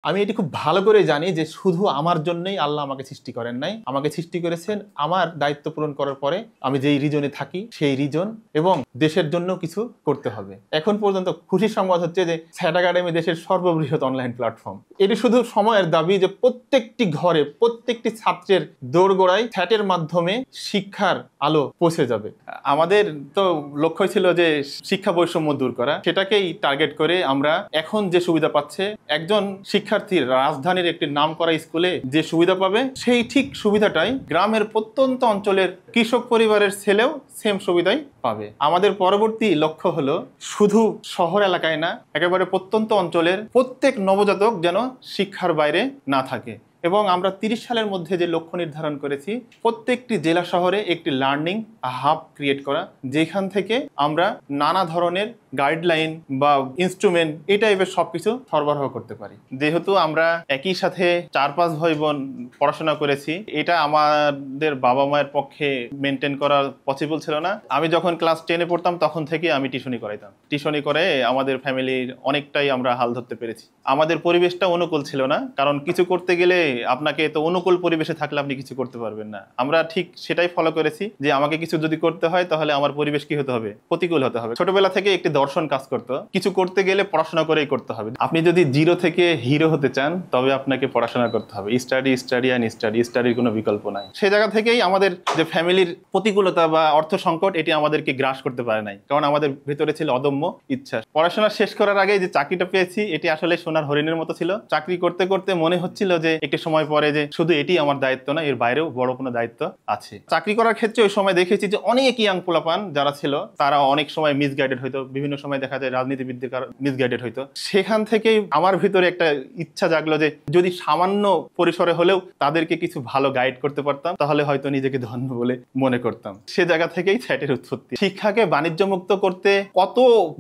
আমি এটি খুব ভালো করে জানি যে শুধু আমার জন্যই আল্লাহ আমাকে সৃষ্টি করেন নাই, আমাকে সৃষ্টি করেছেন আমার দায়িত্ব পূরণ করার পরে আমি যেই রিজনে থাকি সেই রিজন এবং দেশের জন্য কিছু করতে হবে। এখন পর্যন্ত খুশির সংবাদ হচ্ছে যে স্যাট একাডেমি দেশের সর্ববৃহৎ অনলাইন প্ল্যাটফর্ম। এটি শুধু সময়ের দাবি যে প্রত্যেকটি ঘরে প্রত্যেকটি ছাত্রের দোরগোড়ায় স্যাটের মাধ্যমে শিক্ষার আলো পৌঁছে যাবে। আমাদের তো লক্ষ্য ছিল যে শিক্ষা বৈষম্য দূর করা, সেটাকেই টার্গেট করে আমরা এখন যে সুবিধা পাচ্ছে একজন শিক্ষার্থীর রাজধানীর একটি নামকরা স্কুলে যে সুবিধা পাবে সেই ঠিক সুবিধাটাই গ্রামের প্রত্যন্ত অঞ্চলের কৃষক পরিবারের ছেলেও সেম সুবিধাই পাবে। আমাদের পরবর্তী লক্ষ্য হলো শুধু শহর এলাকায় না, একেবারে প্রত্যন্ত অঞ্চলের প্রত্যেক নবজাতক যেন শিক্ষার বাইরে না থাকে। এবং আমরা 30 সালের মধ্যে যে লক্ষ্য নির্ধারণ করেছি প্রত্যেকটি জেলা শহরে একটি লার্নিং হাব ক্রিয়েট করা, যেখান থেকে আমরা নানা ধরনের গাইডলাইন বা ইনস্ট্রুমেন্ট এই টাইপের সবকিছু সরবরাহ করতে পারি। যেহেতু আমরা একই সাথে 4-5 ভাই বোন পড়াশোনা করেছি, এটা আমাদের বাবা মায়ের পক্ষে মেনটেন করা পসিবল ছিল না। আমি যখন ক্লাস 10-এ পড়তাম তখন থেকে আমি টিউশনি করাইতাম। টিউশনি করে আমাদের ফ্যামিলির অনেকটাই আমরা হাল ধরতে পেরেছি। আমাদের পরিবেশটা অনুকূল ছিল না, কারণ কিছু করতে গেলে আপনাকে তো অনুকূল পরিবেশে থাকলে আপনি কিছু করতে পারবেন না। আমরা ঠিক সেটাই ফলো করেছি যে আমাকে কিছু যদি করতে হয় তাহলে আমার পরিবেশ কি হতে হবে, প্রতিকূল হতে হবে। ছোটবেলা থেকে একটি দর্শন কাজ করতো, কিছু করতে গেলে পড়াশোনা করেই করতে হবে। আপনি যদি জিরো থেকে হিরো হতে চান তবে আপনাকে পড়াশোনা করতে হবে। স্টাডি স্টাডি অ্যান্ড স্টাডি, স্টাডির কোনো বিকল্প নাই। সেই জায়গা থেকেই আমাদের যে ফ্যামিলির প্রতিকূলতা বা অর্থ সংকট এটি আমাদেরকে গ্রাস করতে পারে নাই, কারণ আমাদের ভিতরে ছিল অদম্য ইচ্ছা। পড়াশোনা শেষ করার আগে যে চাকরিটা পেয়েছি এটি আসলে সোনার হরিণের মতো ছিল। চাকরি করতে করতে মনে হচ্ছিল যে একটি সময় পরে যে শুধু এটি আমার দায়িত্ব না, এর বাইরেও বড় কোনো দায়িত্ব আছে। চাকরি করার ক্ষেত্রে ওই সময় দেখেছি যে অনেক ইয়াং পোলাপান যারা ছিল তারা অনেক সময় মিসগাইডেড হইতো, বিভিন্ন সময় দেখা যায় রাজনীতিবিদদের মিসগাইডেড হইতো। সেখান থেকেই আমার ভিতরে একটা ইচ্ছা জাগলো যে যদি সামান্য পরিসরে হলেও তাদেরকে কিছু ভালো গাইড করতে পারতাম তাহলে হয়তো নিজেকে ধন্য বলে মনে করতাম। সে জায়গা থেকেই স্যাটের উৎপত্তি। শিক্ষাকে বাণিজ্যমুক্ত করতে কত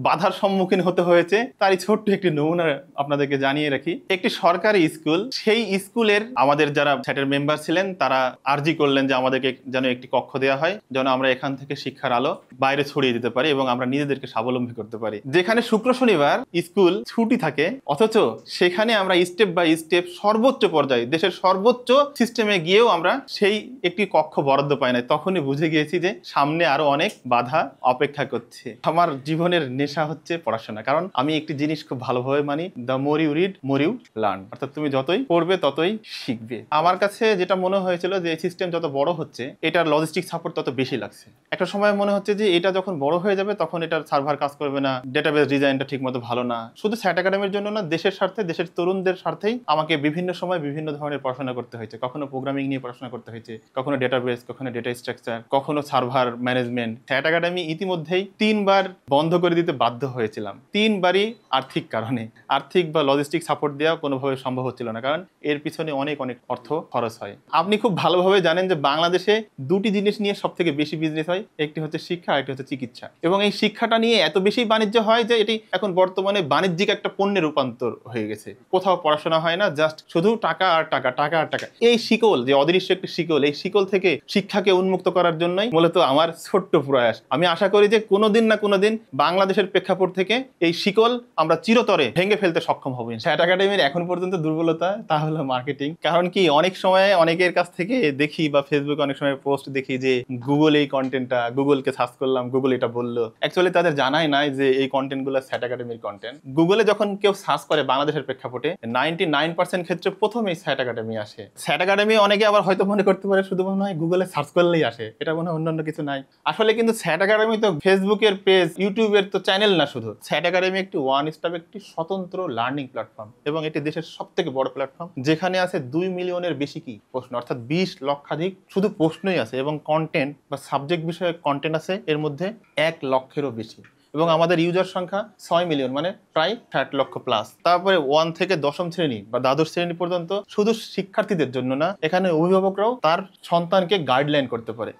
বাধার সম্মুখীন হতে হয়েছে তারই ছোট্ট একটি নমুনা আপনাদেরকে জানিয়ে রাখি। একটি সরকারি স্কুল, সেই স্কুলের আমাদের যারা স্যাটের মেম্বার ছিলেন তারা আর্জি করলেন যে আমাদেরকে যেন একটি কক্ষ দেওয়া হয়, যেন আমরা এখান থেকে শিক্ষার আলো বাইরে ছড়িয়ে দিতে পারি এবং আমরা নিজেদেরকে স্বাবলম্বী করতে পারি। যেখানে শুক্র শনিবার স্কুল ছুটি থাকে, অথচ সেখানে আমরা স্টেপ বাই স্টেপ সর্বোচ্চ পর্যায়ে দেশের সর্বোচ্চ সিস্টেমে গিয়েও আমরা সেই একটি কক্ষ বরাদ্দ পাই না। তখনই বুঝে গিয়েছি যে সামনে আরো অনেক বাধা অপেক্ষা করছে। আমার জীবনের নেশা হচ্ছে পড়াশোনা, কারণ আমি একটি জিনিস খুব ভালোভাবে মানি, the more you read more you learn, অর্থাৎ তুমি যতই পড়বে ততই শিখবে। আমার কাছে যেটা মনে হয়েছিল যে সিস্টেম যত বড় হচ্ছে এটার লজিস্টিক সাপোর্ট তত বেশি লাগছে। একটা সময় মনে হচ্ছে যে এটা যখন বড় হয়ে যাবে তখন এটার সার্ভার কাজ করবে না, ডেটাবেস ডিজাইনটা ঠিক মতো ভালো না। শুধু স্যাট একাডেমির জন্য না, দেশের স্বার্থে, দেশের তরুণদের স্বার্থেই আমাকে বিভিন্ন সময় বিভিন্ন ধরনের পড়াশোনা করতে হয়েছে। কখনো প্রোগ্রামিং নিয়ে পড়াশোনা করতে হয়েছে, কখনো ডেটাবেস, কখনো ডেটা স্ট্রাকচার, কখনো সার্ভার ম্যানেজমেন্ট। স্যাট একাডেমি ইতিমধ্যেই 3 বার বন্ধ করে দিতে বাধ্য হয়েছিলাম, 3 বারই আর্থিক কারণে। আর্থিক বা লজিস্টিক সাপোর্ট দেওয়া কোনোভাবে সম্ভব হচ্ছিল না, কারণ এর পিছনে অনেক অনেক অর্থ খরচ হয়। আপনি খুব ভালোভাবে জানেন যে বাংলাদেশে দুটি জিনিস নিয়ে সব থেকে বেশি বিজনেস হয়, একটি হচ্ছে শিক্ষা, একটি হচ্ছে চিকিৎসা। এবং এই শিক্ষাটা নিয়ে এত বেশি বাণিজ্য হয় যে এটি এখন বর্তমানে বাণিজ্যিক একটা পণ্যে রূপান্তর হয়ে গেছে। কোথাও পড়াশোনা হয় না, জাস্ট শুধু টাকা আর টাকা, টাকা আর টাকা। এই শিকল, যে অদৃশ্য একটি শিকল, এই শিকল থেকে শিক্ষাকে উন্মুক্ত করার জন্যই মূলত আমার ছোট্ট প্রয়াস। আমি আশা করি যে কোনোদিন না কোনোদিন বাংলাদেশের প্রেক্ষাপট থেকে এই শিকল আমরা চিরতরে ভেঙে ফেলতে সক্ষম হব। স্যাট একাডেমির এখন পর্যন্ত দুর্বলতা তা হলো মার্কেটিং। কারণ কি, অনেক সময় অনেকের কাছ থেকে দেখি বা ফেসবুকে অনেক সময় পোস্ট দেখি যে গুগল এই কন্টেন্টটা, গুগলকে সার্চ করলাম, গুগল এটা বললো। অ্যাকচুয়ালি তাদের জানাই নাই যে এই কন্টেন্টগুলো স্যাট একাডেমির কন্টেন্ট। গুগলে যখন কেউ সার্চ করে বাংলাদেশের প্রেক্ষাপটে 99% ক্ষেত্রে প্রথমেই স্যাট একাডেমি আসে। স্যাট একাডেমি অনেকে আবার হয়তো মনে করতে পারে শুধু মনে হয় গুগলে সার্চ করলেই আসে, এটা মনে হয় অন্যান্য কিছু নাই। আসলে কিন্তু স্যাট একাডেমি তো ফেসবুকের পেজ, ইউটিউবের তো চ্যানেল না শুধু। স্যাট একাডেমি একটি ওয়ান স্টপ, একটি স্বতন্ত্র লার্নিং প্ল্যাটফর্ম, এবং এটি দেশের সবথেকে বড় প্ল্যাটফর্ম, যেখানে আছে 2 মিলিয়নের বেশি কি প্রশ্ন, অর্থাৎ 20 লক্ষাধিক শুধু প্রশ্নই আছে, এবং কন্টেন্ট বা সাবজেক্ট বিষয়ক কন্টেন্ট আছে এর মধ্যে 1 লক্ষেরও বেশি। এবং আমাদের ইউজার সংখ্যা 6 মিলিয়ন, মানে প্রায় 60 লক্ষ প্লাস। তারপরে 1 থেকে 10ম শ্রেণী বা দ্বাদশ শ্রেণী পর্যন্ত শুধু শিক্ষার্থীদের জন্য না, এখানে অভিভাবকরাও তার সন্তানকে গাইডলাইন করতে পারে।